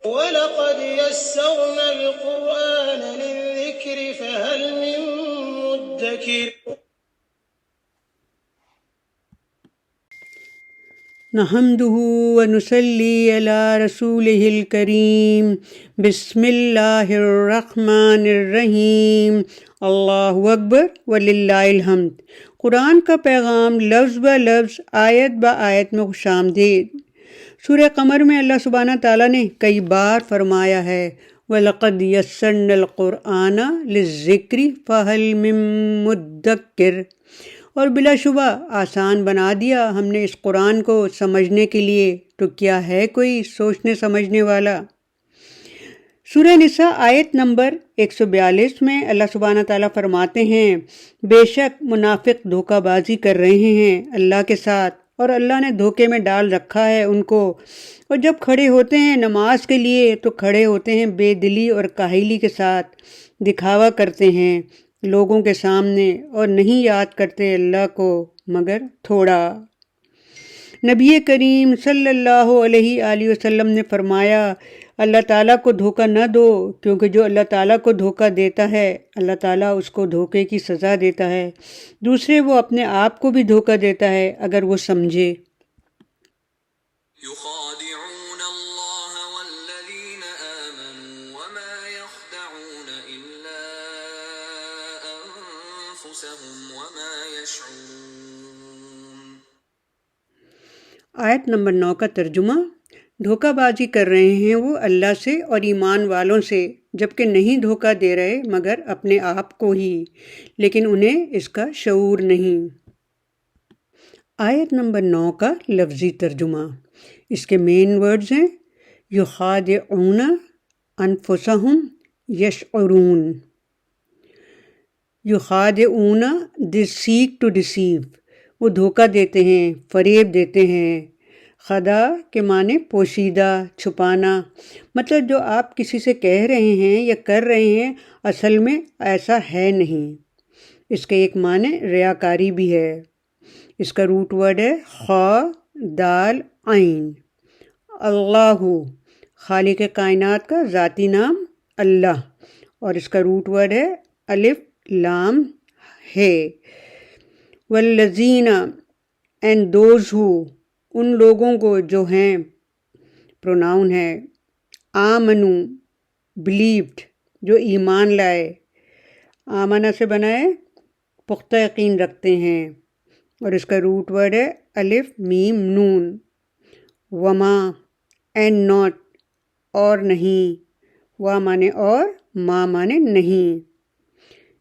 وَلَقَدْ يَسَّرْنَا الْقُرْآنَ لِلذِّكْرِ فَهَلْ مِن مُّدَّكِرٍ نحمده ونصلي على رسوله الكريم بسم اللہ الرحمن الرحیم اللہ اکبر وللہ الحمد۔ قرآن کا پیغام لفظ بہ لفظ آیت بہ آیت میں خوش آمدید۔ سورہ قمر میں اللہ سبحانہ تعالیٰ نے کئی بار فرمایا ہے وَلَقَدْ يَسَّرْنَا الْقُرْآنَ لِلذِّكْرِ فَهَلْ مِن مُّدَّكِرٍ، اور بلا شبہ آسان بنا دیا ہم نے اس قرآن کو سمجھنے کے لیے، تو کیا ہے کوئی سوچنے سمجھنے والا۔ سورہ نساء آیت نمبر 142 میں اللہ سبحانہ تعالیٰ فرماتے ہیں بے شک منافق دھوکہ بازی کر رہے ہیں اللہ کے ساتھ، اور اللہ نے دھوکے میں ڈال رکھا ہے ان کو، اور جب کھڑے ہوتے ہیں نماز کے لیے تو کھڑے ہوتے ہیں بے دلی اور کاہلی کے ساتھ، دکھاوا کرتے ہیں لوگوں کے سامنے اور نہیں یاد کرتے اللہ کو مگر تھوڑا۔ نبی کریم صلی اللہ علیہ وآلہ وسلم نے فرمایا اللہ تعالیٰ کو دھوکہ نہ دو، کیونکہ جو اللہ تعالیٰ کو دھوکہ دیتا ہے اللہ تعالیٰ اس کو دھوکے کی سزا دیتا ہے، دوسرے وہ اپنے آپ کو بھی دھوکہ دیتا ہے اگر وہ سمجھے۔ يخادعون الله والذين آمنوا وما يخدعون إلا أنفسهم وما يشعرون۔ آیت نمبر 9 کا ترجمہ۔ دھوکہ بازی کر رہے ہیں وہ اللہ سے اور ایمان والوں سے، جبکہ نہیں دھوکہ دے رہے مگر اپنے آپ کو ہی، لیکن انہیں اس کا شعور نہیں۔ آیت نمبر 9 کا لفظی ترجمہ۔ اس کے مین ورڈز ہیں یخادعون انفسہم یشعرون۔ یخادعون دے سیک ٹو ڈیسیو، وہ دھوکہ دیتے ہیں، فریب دیتے ہیں۔ خدا کے معنی پوشیدہ، چھپانا، مطلب جو آپ کسی سے کہہ رہے ہیں یا کر رہے ہیں اصل میں ایسا ہے نہیں۔ اس کے ایک معنی ریاکاری بھی ہے۔ اس کا روٹ ورڈ ہے خا دال عین۔ اللہ، خالق کائنات کا ذاتی نام اللہ، اور اس کا روٹ ورڈ ہے الف لام ہے۔ والذین، اینڈ دوز ہو، ان لوگوں کو جو ہیں، پروناؤن ہے، آمنو، بلیوڈ، جو ایمان لائے، آمنہ سے بنائے پختہ یقین رکھتے ہیں، اور اس کا روٹ ورڈ ہے الف میم نون۔ وما، اینڈ ناٹ، اور نہیں، وا مانے اور، ما مانے نہیں۔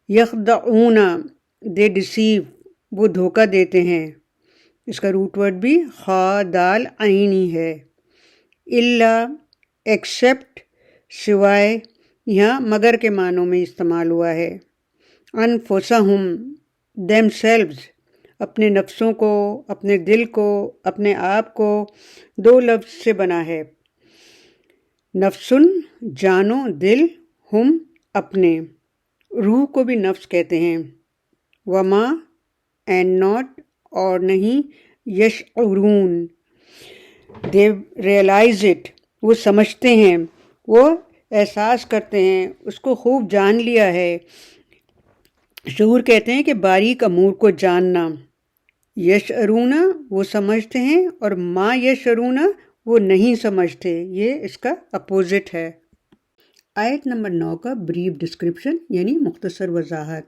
یخدعون، دے ڈیسیو، وہ دھوکہ دیتے ہیں، اس کا روٹ ورڈ بھی خا دال عین ہی ہے۔ الا، ایکسیپٹ، سوائے، یہاں مگر کے معنوں میں استعمال ہوا ہے۔ انفسہم، دیم سیلوز، اپنے نفسوں کو، اپنے دل کو، اپنے آپ کو، دو لفظ سے بنا ہے۔ نفسن، جانو، دل، ہم، اپنے، روح کو بھی نفس کہتے ہیں۔ وما، اینڈ ناٹ، اور نہیں، یشعرون، دے ریئلائز اٹ، وہ سمجھتے ہیں، وہ احساس کرتے ہیں، اس کو خوب جان لیا ہے۔ شعور کہتے ہیں کہ باریک امور کو جاننا۔ یشعرون، وہ سمجھتے ہیں، اور ما یشعرون، وہ نہیں سمجھتے، یہ اس کا اپوزٹ ہے۔ آیت نمبر 9 کا بریف ڈسکرپشن یعنی مختصر وضاحت۔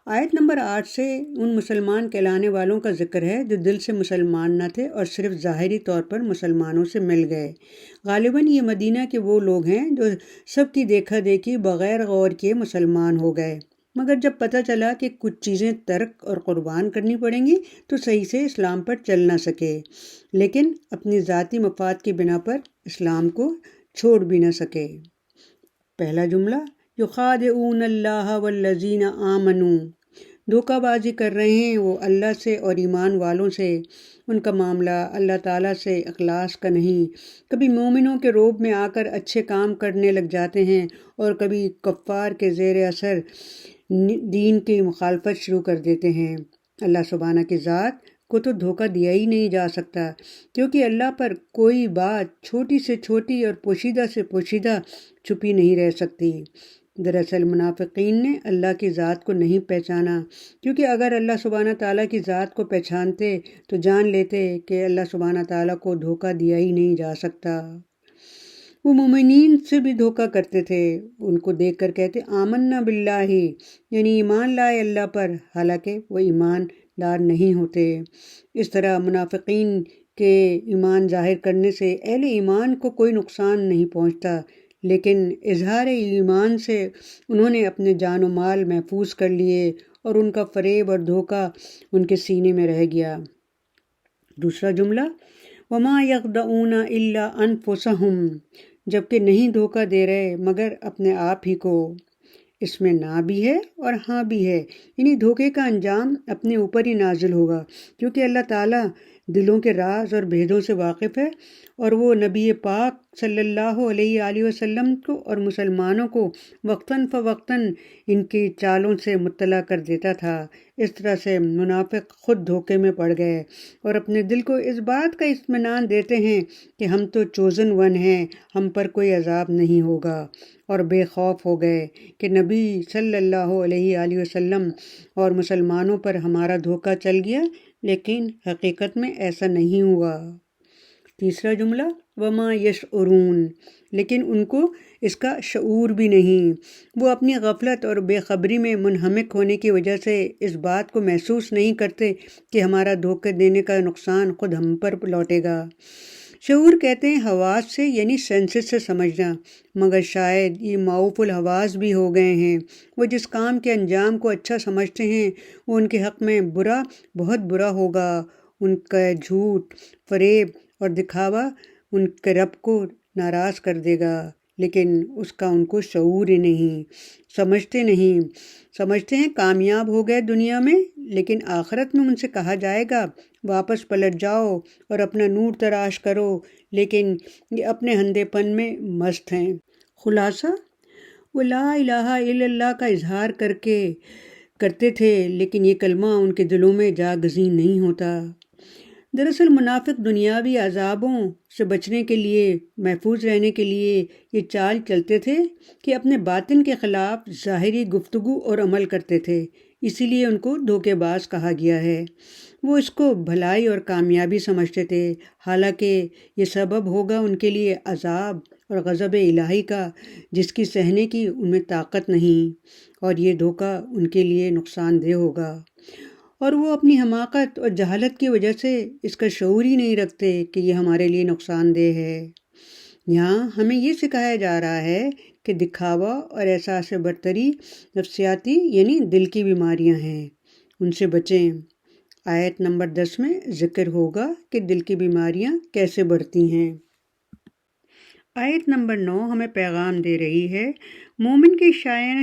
آیت نمبر 8 سے ان مسلمان کہلانے والوں کا ذکر ہے جو دل سے مسلمان نہ تھے اور صرف ظاہری طور پر مسلمانوں سے مل گئے۔ غالباً یہ مدینہ کے وہ لوگ ہیں جو سب کی دیکھا دیکھی بغیر غور کیے مسلمان ہو گئے، مگر جب پتہ چلا کہ کچھ چیزیں ترک اور قربان کرنی پڑیں گی تو صحیح سے اسلام پر چل نہ سکے، لیکن اپنی ذاتی مفاد کی بنا پر اسلام کو چھوڑ بھی نہ سکے۔ پہلا جملہ یخادعون اللہ والذین آمنوا، دھوکہ بازی کر رہے ہیں وہ اللہ سے اور ایمان والوں سے، ان کا معاملہ اللہ تعالیٰ سے اخلاص کا نہیں، کبھی مومنوں کے روب میں آ کر اچھے کام کرنے لگ جاتے ہیں اور کبھی کفار کے زیر اثر دین کی مخالفت شروع کر دیتے ہیں۔ اللہ سبحانہ کی ذات کو تو دھوکہ دیا ہی نہیں جا سکتا، کیونکہ اللہ پر کوئی بات چھوٹی سے چھوٹی اور پوشیدہ سے پوشیدہ چھپی نہیں رہ سکتی۔ دراصل منافقین نے اللہ کی ذات کو نہیں پہچانا، کیونکہ اگر اللہ سبحانہ تعالیٰ کی ذات کو پہچانتے تو جان لیتے کہ اللہ سبحانہ تعالیٰ کو دھوکہ دیا ہی نہیں جا سکتا۔ وہ مومنین سے بھی دھوکہ کرتے تھے، ان کو دیکھ کر کہتے آمنا باللہ، یعنی ایمان لائے اللہ پر، حالانکہ وہ ایمان دار نہیں ہوتے۔ اس طرح منافقین کے ایمان ظاہر کرنے سے اہل ایمان کو کوئی نقصان نہیں پہنچتا، لیکن اظہار ایمان سے انہوں نے اپنے جان و مال محفوظ کر لیے اور ان کا فریب اور دھوکہ ان کے سینے میں رہ گیا۔ دوسرا جملہ وما یخدعون الا انفسہم، جبکہ نہیں دھوکہ دے رہے مگر اپنے آپ ہی کو۔ اس میں نہ بھی ہے اور ہاں بھی ہے، یعنی دھوکے کا انجام اپنے اوپر ہی نازل ہوگا، کیونکہ اللہ تعالیٰ دلوں کے راز اور بھیدوں سے واقف ہے، اور وہ نبی پاک صلی اللہ علیہ وآلہ وسلم کو اور مسلمانوں کو وقتاً فوقتاً ان کی چالوں سے مطلع کر دیتا تھا۔ اس طرح سے منافق خود دھوکے میں پڑ گئے اور اپنے دل کو اس بات کا اطمینان دیتے ہیں کہ ہم تو چوزن ون ہیں، ہم پر کوئی عذاب نہیں ہوگا، اور بے خوف ہو گئے کہ نبی صلی اللہ علیہ وآلہ وسلم اور مسلمانوں پر ہمارا دھوکہ چل گیا، لیکن حقیقت میں ایسا نہیں ہوا۔ تیسرا جملہ وما یشعرون، لیکن ان کو اس کا شعور بھی نہیں، وہ اپنی غفلت اور بے خبری میں منہمک ہونے کی وجہ سے اس بات کو محسوس نہیں کرتے کہ ہمارا دھوکے دینے کا نقصان خود ہم پر لوٹے گا۔ شعور کہتے ہیں حواس سے، یعنی سینسز سے سمجھنا، مگر شاید یہ معوف الحواس بھی ہو گئے ہیں۔ وہ جس کام کے انجام کو اچھا سمجھتے ہیں وہ ان کے حق میں برا، بہت برا ہوگا۔ ان کا جھوٹ، فریب اور دکھاوا ان کے رب کو ناراض کر دے گا، لیکن اس کا ان کو شعور ہی نہیں، سمجھتے ہیں کامیاب ہو گئے دنیا میں، لیکن آخرت میں ان سے کہا جائے گا واپس پلٹ جاؤ اور اپنا نور تراش کرو، لیکن یہ اپنے اندھے پن میں مست ہیں۔ خلاصہ وہ لا الہ الا اللہ کا اظہار کرتے تھے، لیکن یہ کلمہ ان کے دلوں میں جا گزین نہیں ہوتا۔ دراصل منافق دنیاوی عذابوں سے بچنے کے لیے، محفوظ رہنے کے لیے یہ چال چلتے تھے کہ اپنے باطن کے خلاف ظاہری گفتگو اور عمل کرتے تھے، اسی لیے ان کو دھوکے باز کہا گیا ہے۔ وہ اس کو بھلائی اور کامیابی سمجھتے تھے، حالانکہ یہ سبب ہوگا ان کے لیے عذاب اور غضب الہی کا، جس کی سہنے کی ان میں طاقت نہیں، اور یہ دھوکہ ان کے لیے نقصان دہ ہوگا، اور وہ اپنی حماقت اور جہالت کی وجہ سے اس کا شعور ہی نہیں رکھتے کہ یہ ہمارے لیے نقصان دہ ہے۔ یہاں ہمیں یہ سکھایا جا رہا ہے کہ دکھاوا اور احساس برتری نفسیاتی یعنی دل کی بیماریاں ہیں، ان سے بچیں۔ آیت نمبر 10 میں ذکر ہوگا کہ دل کی بیماریاں کیسے بڑھتی ہیں۔ آیت نمبر 9 ہمیں پیغام دے رہی ہے، مومن کی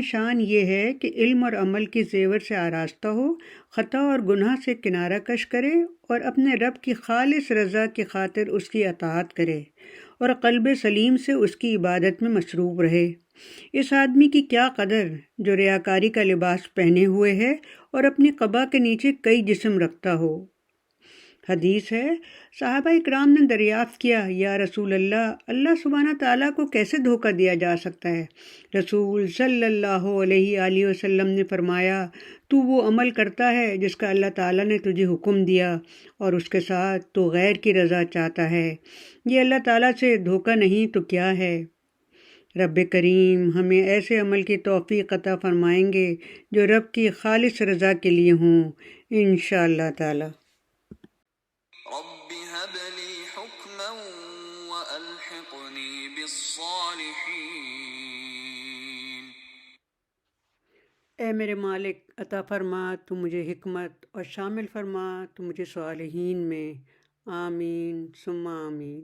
شان یہ ہے کہ علم اور عمل کی زیور سے آراستہ ہو، خطا اور گناہ سے کنارہ کش کرے، اور اپنے رب کی خالص رضا کی خاطر اس کی اطاعت کرے، اور قلب سلیم سے اس کی عبادت میں مصروف رہے۔ اس آدمی کی کیا قدر جو ریاکاری کا لباس پہنے ہوئے ہے اور اپنی قبا کے نیچے کئی جسم رکھتا ہو۔ حدیث ہے، صحابہ اکرام نے دریافت کیا، یا رسول اللہ، اللہ سبحانہ تعالیٰ کو کیسے دھوکہ دیا جا سکتا ہے؟ رسول صلی اللہ علیہ وآلہ وسلم نے فرمایا، تو وہ عمل کرتا ہے جس کا اللہ تعالیٰ نے تجھے حکم دیا، اور اس کے ساتھ تو غیر کی رضا چاہتا ہے۔ یہ اللہ تعالیٰ سے دھوکہ نہیں تو کیا ہے؟ رب کریم ہمیں ایسے عمل کی توفیق عطا فرمائیں گے جو رب کی خالص رضا کے لیے ہوں، انشاءاللہ تعالیٰ۔ رب هب لي حكما وألحقني بالصالحين۔ اے میرے مالک، عطا فرما تو مجھے حکمت، اور شامل فرما تو مجھے صالحین میں۔ آمین ثم آمین۔